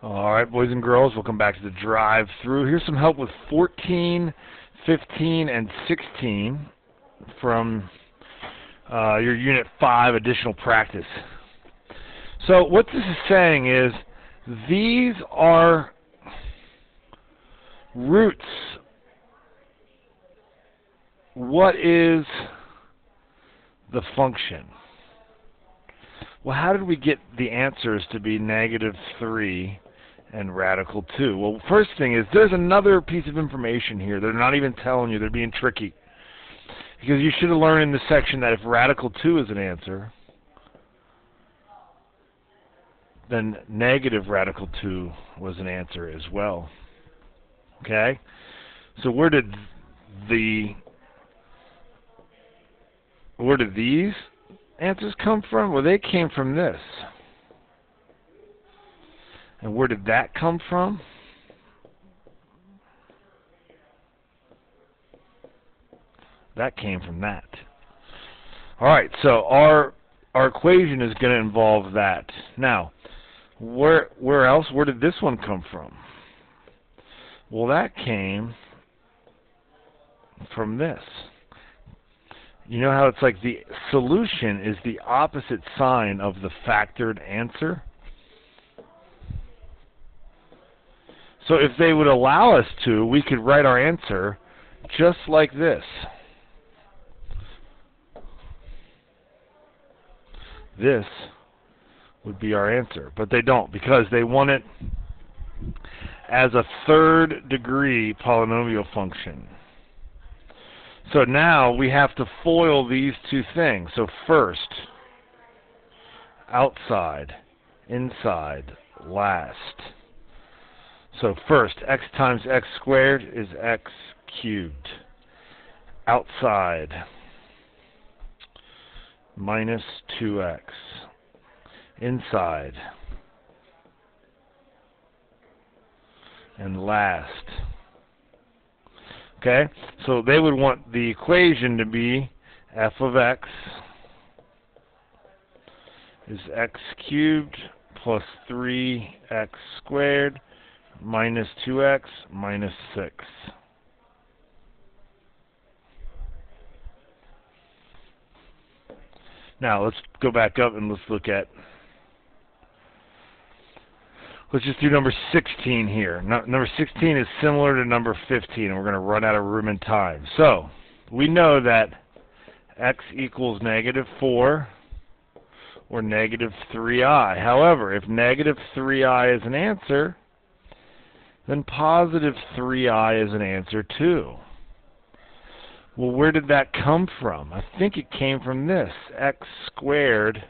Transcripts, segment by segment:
All right, boys and girls, welcome back to the drive-through. Here's some help with 14, 15, and 16 from your Unit 5 additional practice. So what this is saying is these are roots. What is the function? Well, how did we get the answers to be -3 and radical 2? Well, first thing is there's another piece of information here. They're not even telling you. They're being tricky. Because you should have learned in this section that if radical 2 is an answer, then negative radical 2 was an answer as well. Okay? So where did these answers come from? Well, they came from this. And where did that come from? That came from that. All right, so our equation is going to involve that. Now, where else? Where did this one come from? Well, that came from this. You know how it's like the solution is the opposite sign of the factored answer? So if they would allow us to, we could write our answer just like this. This would be our answer, but they don't because they want it as a third-degree polynomial function. So now we have to FOIL these two things. So first, outside, inside, last. So first, x times x squared is x cubed. Outside, minus 2x. Inside. And last. Okay, so they would want the equation to be f of x is x cubed plus 3x squared minus 2x minus 6. Now let's go back up and let's look at, let's just do number 16 here. Number 16 is similar to number 15, and we're going to run out of room and time. So we know that x equals -4 or -3i. However, if -3i is an answer, then +3i is an answer too. Well, where did that come from? I think it came from this. X squared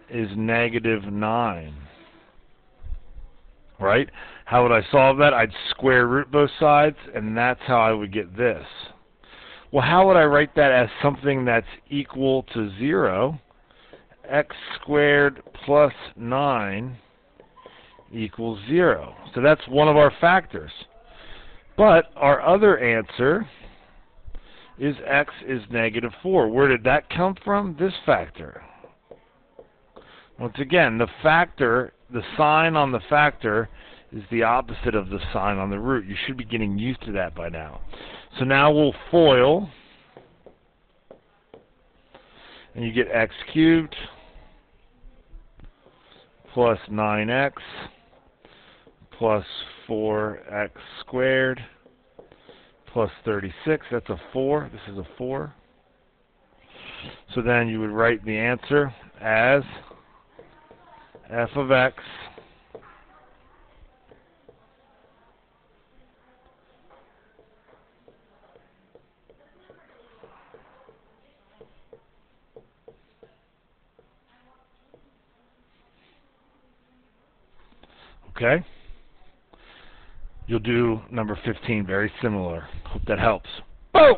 is -9. Right? How would I solve that? I'd square root both sides, and that's how I would get this. Well, how would I write that as something that's equal to 0? X squared plus 9 equals 0. So that's one of our factors. But our other answer is x is -4. Where did that come from? This factor. Once again, the factor, the sign on the factor is the opposite of the sign on the root. You should be getting used to that by now. So now we'll FOIL, and you get x cubed plus 9x plus 4x squared plus 36. That's a 4. This is a 4. So then you would write the answer as f of x okay? You'll do number 15 very similar. Hope that helps. Boom!